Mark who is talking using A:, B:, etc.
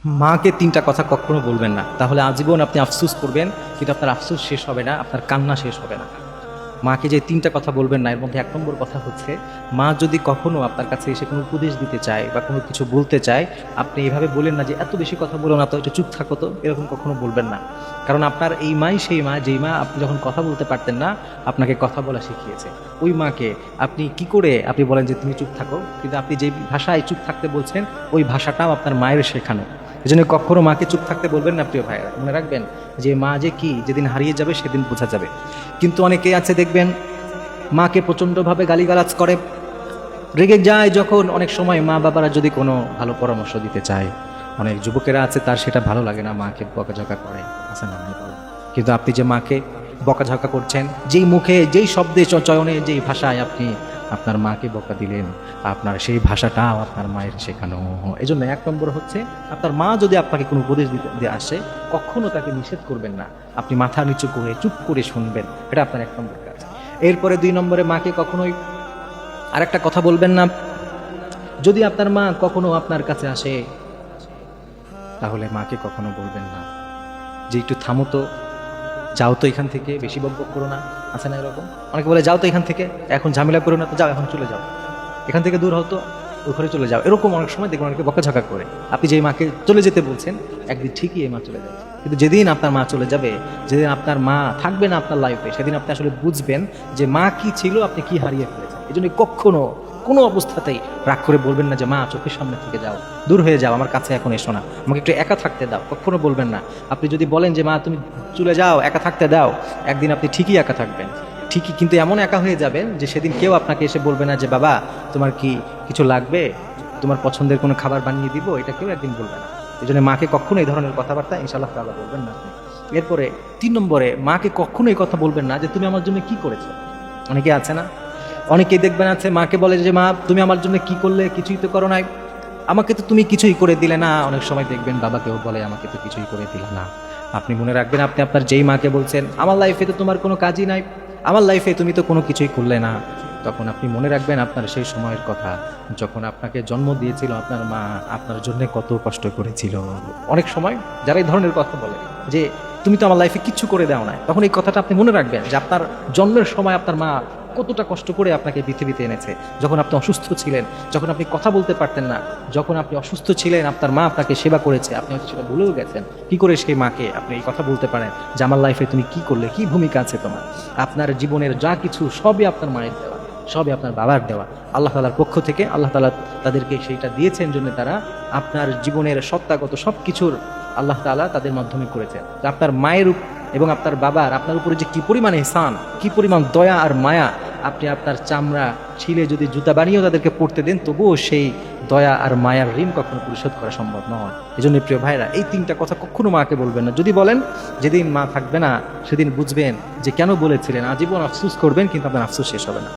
A: মাকে তিনটা কথা কখনো বলবেন না, তাহলে আজীবন আপনি আফসোস করবেন, কিন্তু আপনার আফসোস শেষ হবে না, আপনার কান্না শেষ হবে না। মাকে যে তিনটা কথা বলবেন না, এর মধ্যে এক নম্বর কথা হচ্ছে, মা যদি কখনো আপনার কাছে এসে কোনো উপদেশ দিতে চায় বা কোনো কিছু বলতে চায়, আপনি এভাবে বলেন না যে এত বেশি কথা বলো না তো, একটু চুপ থাকো তো, এরকম কখনো বলবেন না। কারণ আপনার এই মাই সেই মা, যেই মা আপনি যখন কথা বলতে পারতেন না আপনাকে কথা বলা শিখিয়েছে। ওই মাকে আপনি কি করে আপনি বলেন যে তুমি চুপ থাকো, কিন্তু আপনি যে ভাষায় চুপ থাকতে বলছেন ওই ভাষাটাও আপনার মায়ের শেখানো। এই জন্য কখনো মাকে চুপ থাকতে বলবেন না প্রিয় ভাইরা, মনে রাখবেন যে মা যে কি, যেদিন হারিয়ে যাবে সেদিন বোঝা যাবে। কিন্তু অনেকেই আছে দেখবেন মাকে প্রচণ্ডভাবে গালিগালাজ করে, রেগে যায় যখন। অনেক সময় মা বাবারা যদি কোনো ভালো পরামর্শ দিতে চায়, অনেক যুবকেরা আছে তার সেটা ভালো লাগে না, মাকে বকাঝকা করে, আছে না? কিন্তু আপনি যে মাকে বকাঝকা করছেন, যেই মুখে যেই শব্দে চয়নে যেই ভাষায় আপনি আপনার মাকে বকা দিলেন, আপনার সেই ভাষাটাও আপনার মায়ের শেখানো। এই জন্য এক নম্বর হচ্ছে, আপনার মা যদি আপনাকে কোনো উপদেশ দিতে আসে, কখনো তাকে নিষেধ করবেন না, আপনি মাথা নিচু করে চুপ করে শুনবেন, এটা আপনার এক নম্বর কাজ। এরপরে দুই নম্বরে, মাকে কখনোই আরেকটা কথা বলবেন না, যদি আপনার মা কখনো আপনার কাছে আসে তাহলে মাকে কখনো বলবেন না যে একটু থামো তো, যাও তো এখান থেকে, বেশি বকবক করো না, আছে না এরকম? অনেকে বলে যাও তো এখান থেকে, এখন ঝামেলা করো না তো, যাও এখন চলে যাও, এখান থেকে দূর হতো, ওই ঘরে চলে যাও। এরকম অনেক সময় দেখবেন অনেকে বকাঝকা করে। আপনি যেই মাকে চলে যেতে বলছেন, একদিন ঠিকই এই মা চলে যাবে, কিন্তু যেদিন আপনার মা চলে যাবে, যেদিন আপনার মা থাকবে না আপনার লাইফে, সেদিন আপনি আসলে বুঝবেন যে মা কি ছিল, আপনি কি হারিয়ে ফেলেছেন। এই জন্য কখনো কোনো অবস্থাতেই রাগ করে বলবেন না যে মা চোখের সামনে থেকে যাও, দূর হয়ে যাও, আমার কাছে এখন এসো না, আমাকে একটু একা থাকতে দাও, কখনো বলবেন না। আপনি যদি বলেন যে মা তুমি চলে যাও, একা থাকতে দাও, একদিন আপনি ঠিকই একা থাকবেন, ঠিকই, কিন্তু এমন একা হয়ে যাবেন যে সেদিন কেউ আপনাকে এসে বলবে না যে বাবা তোমার কি কিছু লাগবে, তোমার পছন্দের কোনো খাবার বানিয়ে দিব, এটা কেউ একদিন বলবে না। এই জন্য মাকে কখনো এই ধরনের কথাবার্তা ইনশাআল্লাহ তাআলা বলবেন না আপনি। এরপরে তিন নম্বরে, মাকে কখনো এই কথা বলবেন না যে তুমি আমার জন্য কি করেছো। অনেকে আছে না, অনেকেই দেখবেন আছে মাকে বলে যে মা তুমি আমার জন্য কি করলে, কিছুই তো করো নাই, আমাকে তো তুমি কিছুই করে দিলে না। অনেক সময় দেখবেন বাবাকেও বলে আমাকে তো কিছুই করে দিলে না। আপনি মনে রাখবেন, আপনি আপনার যেই মাকে বলছেন আমার লাইফে তো তোমার কোনো কাজই নাই, আমার লাইফে তুমি তো কোনো কিছুই করলে না, তখন আপনি মনে রাখবেন আপনার সেই সময়ের কথা, যখন আপনাকে জন্ম দিয়েছিল আপনার মা, আপনার জন্য কত কষ্ট করেছিল। অনেক সময় যারা এই ধরনের কথা বলে যে তুমি তো আমার লাইফে কিচ্ছু করে দাও না, তখন এই কথাটা আপনি মনে রাখবেন যে আপনার জন্মের সময় আপনার মা কতটা কষ্ট করে আপনাকে পৃথিবীতে এনেছে। যখন আপনি অসুস্থ ছিলেন, যখন আপনি কথা বলতে পারতেন না, যখন আপনি অসুস্থ ছিলেন, আপনার মা আপনাকে সেবা করেছে, আপনি হয়তো সেটা ভুলেও গেছেন। কি করে সেই মাকে আপনি এই কথা বলতে পারেন যে আমার লাইফে তুমি কি করলে, কি ভূমিকা আছে তোমার, আপনার জীবনের যা কিছু সবই আপনার মায়ের দেওয়া, সবই আপনার বাবার দেওয়া। আল্লাহ তাআলার পক্ষ থেকে আল্লাহ তাআলা তাদেরকে সেইটা দিয়েছেন, জন্য তারা আপনার জীবনের সত্তাগত সব কিছুর আল্লাহ তাআলা তাদের মাধ্যমে করেছেন। আপনার মায়ের এবং আপনার বাবার আপনার উপরে যে কি পরিমাণ ইহসান, কি পরিমাণ দয়া আর মায়া, আপনি আপনার চামড়া ছিলে যদি জুতা বানিয়েও তাদেরকে পড়তে দেন, তবুও সেই দয়া আর মায়ার ঋণ কখনো পরিশোধ করা সম্ভব নয়। এই জন্য প্রিয় ভাইরা, এই তিনটা কথা কখনো মাকে বলবেন না। যদি বলেন, যেদিন মা থাকবে না সেদিন বুঝবেন যে কেন বলেছিলেন, আজীবন আফসোস করবেন, কিন্তু আপনার আফসোস শেষ হবে না।